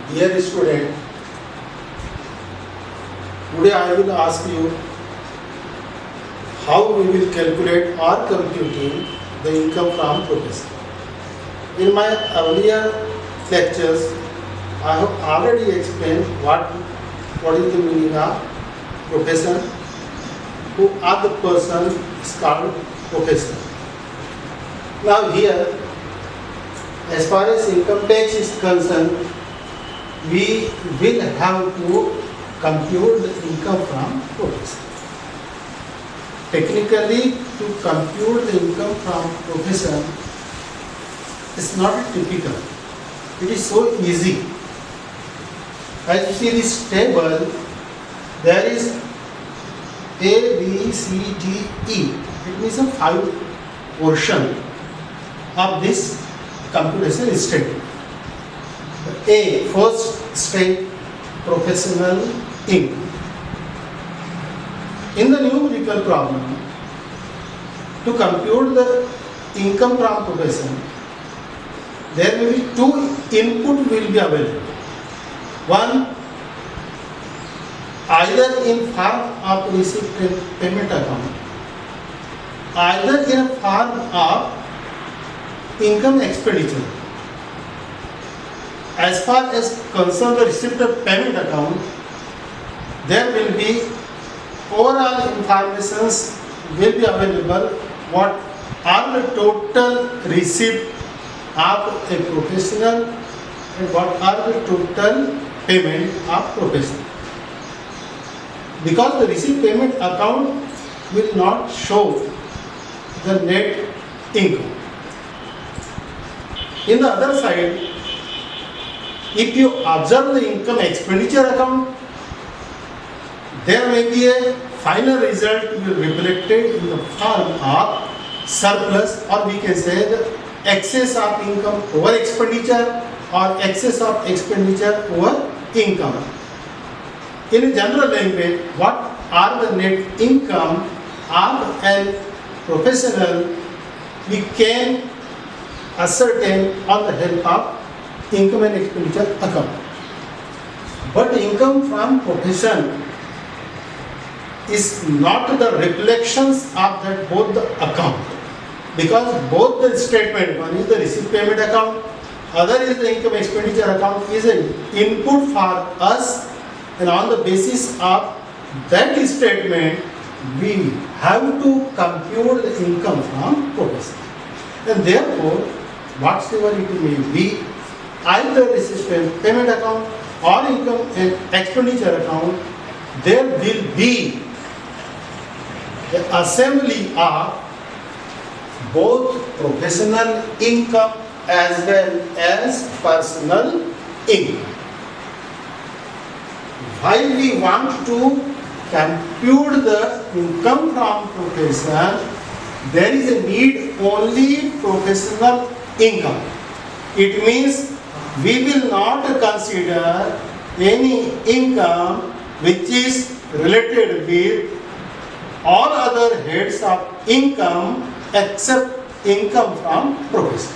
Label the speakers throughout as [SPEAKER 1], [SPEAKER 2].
[SPEAKER 1] Dear student, today I will ask you how we will calculate or computing the income from profession. In my earlier lectures, I have already explained what is the meaning of profession, who are the person is called professional. Now here, as far as income tax is concerned, we will have to compute the income from profession. Technically, to compute the income from profession is not typical. It is so easy. As you see this table, there is A, B, C, D, E. It means a 5 portion of this computation statement. A, first step, professional income. In the numerical problem, to compute the income from profession, there may be 2 input will be available. One, either in form of receipt payment account, either in a form of income expenditure. As far as concerned the receipt payment account, there will be overall informations will be available what are the total receipt of a professional and what are the total payment of professional. Because the receipt payment account will not show the net income. In the other side, if you observe the income expenditure account, there may be a final result will be reflected in the form of surplus, or we can say the excess of income over expenditure or excess of expenditure over income. In a general language, what are the net income of a professional, we can ascertain on the help of income and expenditure account. But income from profession is not the reflections of that both the account, because both the statement, one is the receipt payment account, other is the income expenditure account, is an input for us, and on the basis of that statement we have to compute the income from profession. And therefore, whatsoever it may be, either receipt payment account or income and expenditure account, there will be the assembly of both professional income as well as personal income. While we want to compute the income from profession, there is a need only professional income. It means we will not consider any income which is related with all other heads of income except income from profession.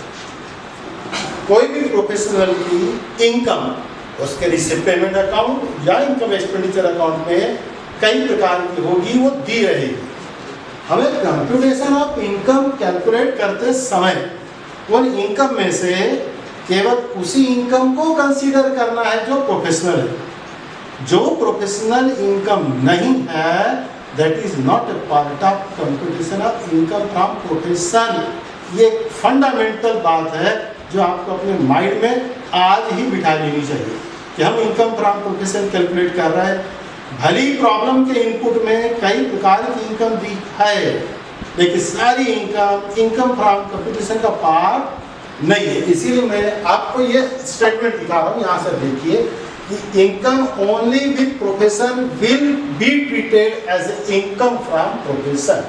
[SPEAKER 1] कोई भी professional की income उसके receipt payment account या income expenditure account में कई प्रकार की होगी, वो दी रहेगी. हमें कंप्यूटेशन ऑफ इनकम कैलकुलेट करते समय उन इनकम में से केवल उसी इनकम को कंसीडर करना है जो प्रोफेशनल है. जो प्रोफेशनल इनकम नहीं है, that is not A part of computation of income from profession. ये फंडामेंटल बात है जो आपको अपने माइंड में आज ही बिठा लेनी चाहिए कि हम इनकम फ्रॉम प्रोफेशन कैलकुलेट कर रहे हैं. भली प्रॉब्लम के इनपुट में कई प्रकार की इनकम दी है, लेकिन सारी इनकम फ्रॉम कंप्यूटेशन का पार्ट नहीं है. इसीलिए मैं आपको ये स्टेटमेंट दिखा रहा हूँ. यहाँ से देखिए कि income only with profession will be treated as income from profession.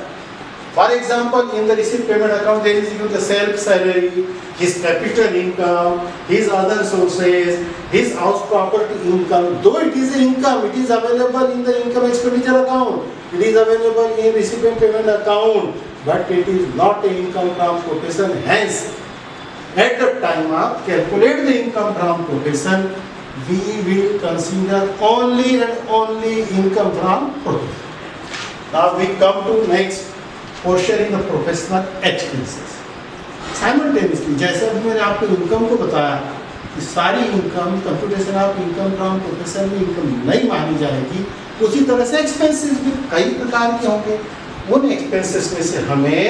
[SPEAKER 1] For example, in the receipt payment account, there is the self salary, his capital income, his other sources, his house property income. Though it is an income, it is available in the income expenditure account. It is available in receipt payment account, but it is not an income from profession. Hence, at the time of calculate the income from profession, we will consider only and only income from profession. Now we come to next portion in the professional expenses. Simultaneously, जैसे अभी मैंने आपको income को बताया कि सारी income computation of income from profession में income नहीं मानी जाएगी, उसी तरह से एक्सपेंसेस भी कई प्रकार के होंगे। उन एक्सपेंसेस में से हमें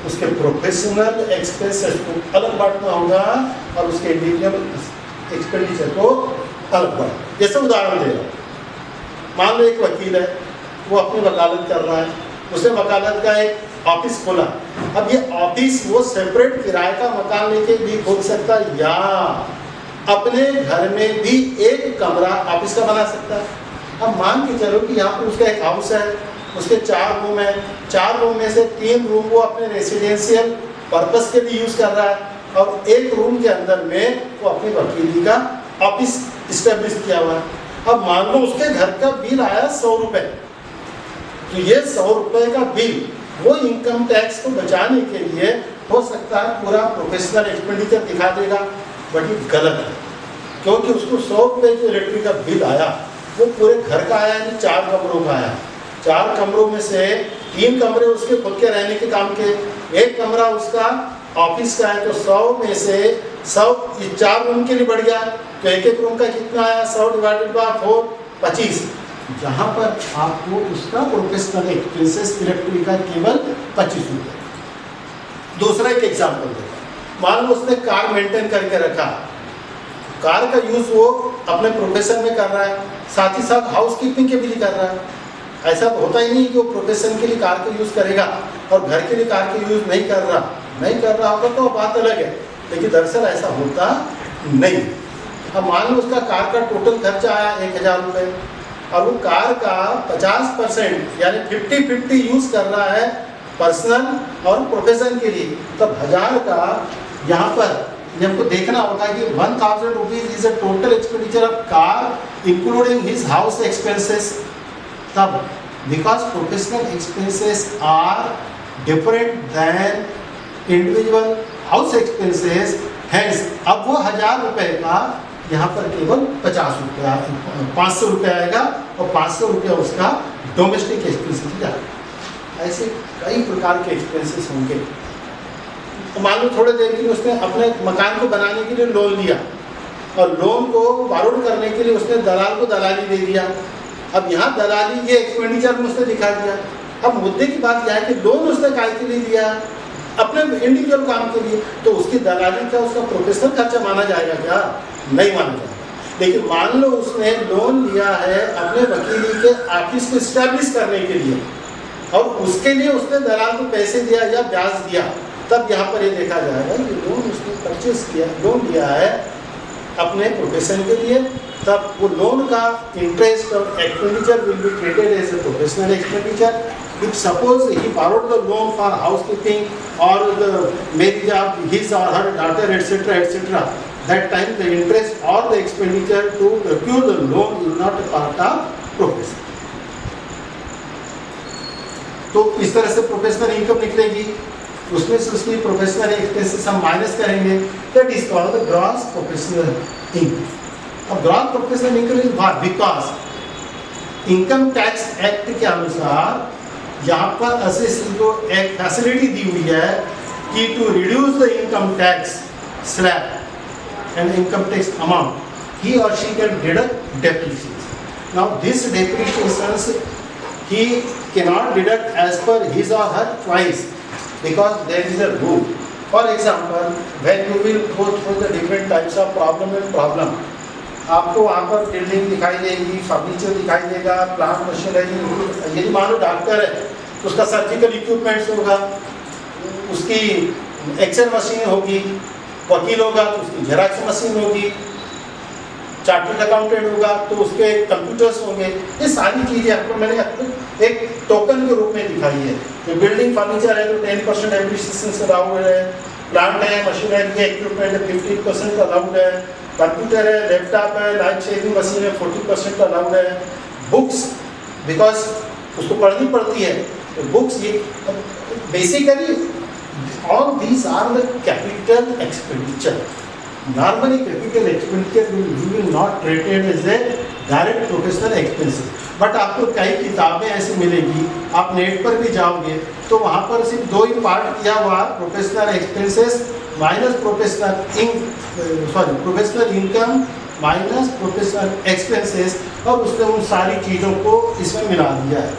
[SPEAKER 1] उसके प्रोफेशनल एक्सपेंसेस को अलग बांटना होगा और उसके इंडिविजुअल एक्सपेंडिचर को अलग बांटना। जैसे उदाहरण दे रहा हूँ, मान लो एक वकील है, वो अपनी वकालत कर रहा है, उसने वकालत का एक ऑफिस खोला। अब ये ऑफिस वो सेपरेट किराए का मकान लेके भी खोल सकता है या अपने घर में भी एक कमरा ऑफिस का बना सकता है। अब मान के चलो कि यहाँ पर उसका एक हाउस है, उसके 4 रूम है, 4 रूम में से 3 रूम वो अपने रेसिडेंशियल पर्पस के लिए यूज कर रहा है और एक रूम के अंदर में वो अपनी वकीली का ऑफिस इस्टेब्लिश किया हुआ है। अब मान लो उसके घर का बिल आया 100 रुपए, तो ये 100 रुपए का बिल वो इनकम टैक्स को बचाने के लिए हो सकता है पूरा प्रोफेशनल एक्सपेंडिचर दिखा देगा, बट ये गलत है, क्योंकि उसको 100 रुपए जो इलेक्ट्रिक का बिल आया वो पूरे घर का आया, यानी 4 कमरों का आया। 4 कमरों में से 3 कमरे उसके खुद के रहने के काम के, एक कमरा उसका ऑफिस का है, तो 100 में से 100 4 रूम के लिए बढ़ गया, तो एक रूम का कितना आया, 100 डिवाइडेड बाय 4 25, जहाँ पर आपको उसका प्रोफेशनल एक्सपेंसेस इलेक्ट्रिक का केवल 25 रुपये। दूसरा एक एग्जाम्पल देखा, मान लो उसने कार मेंटेन करके रखा, कार का यूज वो अपने प्रोफेशन में कर रहा है, साथ ही साथ हाउस कीपिंग के भी लिए कर रहा है। ऐसा तो होता ही नहीं कि वो प्रोफेशन के लिए कार का यूज़ करेगा और घर के लिए कार का यूज़ नहीं कर रहा होगा तो बात अलग है, लेकिन दरअसल ऐसा होता नहीं। अब मान लो उसका कार का टोटल खर्चा आया 1000 रुपये और वो कार का 50% यानी 50-50 यूज़ कर रहा है पर्सनल और प्रोफेशन के लिए, तब 1000 का यहाँ पर हमको देखना होगा कि 1000 rupees is a total expenditure of car including his house expenses. तब because professional expenses are different than individual house expenses, hence अब वो 1000 रुपये का यहाँ पर केवल 50 रुपया 500 रुपये आएगा और 500 रुपया उसका डोमेस्टिक एक्सपेंसेस जाएगा। ऐसे कई प्रकार के एक्सपेंसेस होंगे। तो मान लो थोड़े देर के लिए उसने अपने मकान को बनाने के लिए लोन लिया और लोन को बारोड करने के लिए उसने दलाल को दलाली दे दिया। अब यहाँ दलाली ये एक्सपेंडिचर में उसने दिखा दिया। अब मुद्दे की बात यह है कि लोन उसने काय के लिए दिया, अपने इंडिविजुअल काम के लिए, तो उसकी दलाली क्या उसका प्रोफेशनल खर्चा माना जाएगा क्या? नहीं माना जाएगा। लेकिन मान लो उसने लोन लिया है अपने वकीली के ऑफिस को स्टैब्लिश करने के लिए और उसके लिए उसने दलाल को पैसे दिया या ब्याज दिया, तब यहाँ पर ये देखा जाएगा कि लोन उसने परचेस किया, लोन लिया है अपने प्रोफेशन के लिए, तब वो लोन का इंटरेस्ट और expenditure will be treated as a professional expenditure. If suppose he borrowed the loan for housekeeping or the marriage of his or her daughter, etc., that time the interest or the expenditure to procure the loan is not a part of profession. तो इस तरह से professional income निकलेगी, उसमें से उसकी professional expenses हम minus करेंगे, that is called the gross professional income. अब gross professional income is what? Because income tax act के अनुसार यहाँ पर एसएससी को एक फैसिलिटी दी हुई है कि to reduce the income tax slab and income tax amount he or she can deduct depreciation. Now this depreciations he cannot deduct as per his or her choice because there is a rule. For example, when you will go through the different types of problem, आपको वहाँ पर building दिखाई देगी, furniture दिखाई देगा, plant machinery, यदि मान लो doctor है तो उसका सर्जिकल इक्विपमेंट्स होगा, उसकी एक्सरे मशीन होगी, वकील होगा तो उसकी जेरॉक्स मशीन होगी, चार्टर्ड अकाउंटेंट होगा तो उसके कंप्यूटर्स होंगे। ये सारी चीज़ें आपको मैंने आपको एक टोकन के रूप में दिखाई है। जो बिल्डिंग फर्नीचर है तो 10% डेप्रिसिएशन अलाउड है, प्लांट है, मशीनरी है, इक्विपमेंट है 15% अलाउड है, कंप्यूटर है, लैपटॉप है, लाइफ सेविंग मशीन है 40% अलाउड है, बुक्स बिकॉज उसको पढ़नी पड़ती है तो बुक्स, ये basically all these are the capital expenditure Normally, capital expenditure you will not treated as a direct professional expenses. But आपको कई किताबें ऐसी मिलेगी, आप नेट पर भी जाओगे तो वहाँ पर सिर्फ दो ही पार्ट किया हुआ, professional expenses minus professional income minus professional expenses, और उसने उन सारी चीज़ों को इसमें मिला दिया है।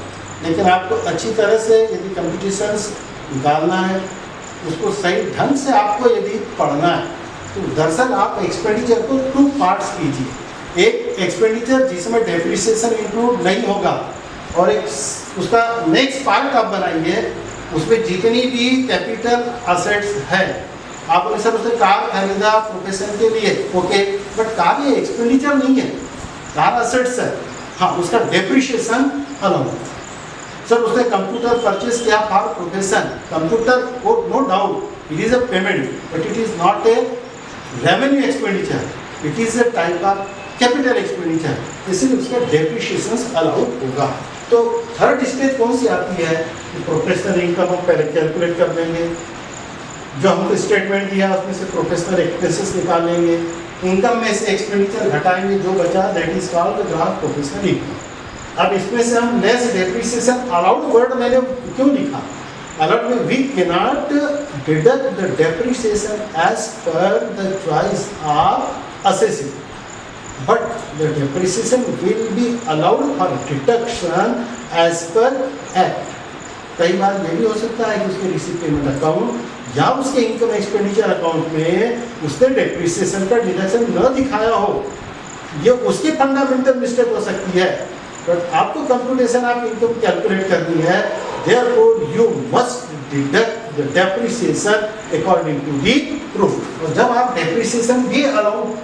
[SPEAKER 1] लेकिन आपको अच्छी तरह से यदि कंपटीशंस निकालना है, उसको सही ढंग से आपको यदि पढ़ना है, तो दरअसल आप एक्सपेंडिचर को 2 पार्ट्स कीजिए। एक एक्सपेंडिचर जिसमें डेप्रिसिएशन इंक्लूड नहीं होगा, और एक उसका नेक्स्ट पार्ट आप बनाइए, उसमें जितनी भी कैपिटल असेट्स है, आपने सर उसने कार खरीदा प्रोफेशन के लिए, ओके, बट कार ये एक्सपेंडिचर नहीं है, कार असेट्स है, हाँ उसका डेप्रिसिएशन अलग है। सर उसने कंप्यूटर परचेज किया फॉर प्रोफेशन, कंप्यूटर को no doubt it is a payment, but it is not a revenue expenditure, it is a type of capital expenditure, इसलिए उसका डेप्रिसिएशन अलाउड होगा। तो थर्ड स्टेज कौन सी आती है, प्रोफेशनल इनकम हम पहले कैलकुलेट कर लेंगे, जो हमको स्टेटमेंट दिया उसमें से प्रोफेशनल एक्सपेंसेस निकाल लेंगे, इनकम में से एक्सपेंडिचर घटाएंगे, जो बचा that is called gross professional income. अब इसमें से हम लेस डेप्रिसिएशन अलाउड वर्ड मैंने क्यों लिखा, अलाउड में we can not deduct the depreciation as per the choice of assessing, but the depreciation will be allowed for deduction as per act। कई बार ये भी हो सकता है कि उसके रिसीव पेमेंट अकाउंट या उसके इनकम एक्सपेंडिचर अकाउंट में उसने डेप्रिसिएशन का डिडक्शन न दिखाया हो, ये उसकी फंडामेंटल मिस्टेक हो सकती है, बट आपको कंप्यूटेशन ऑफ इनकम कैलकुलेट करनी है, therefore you must deduct the depreciation according to the proof। और जब आप डेप्रिसिएशन भी अलाउड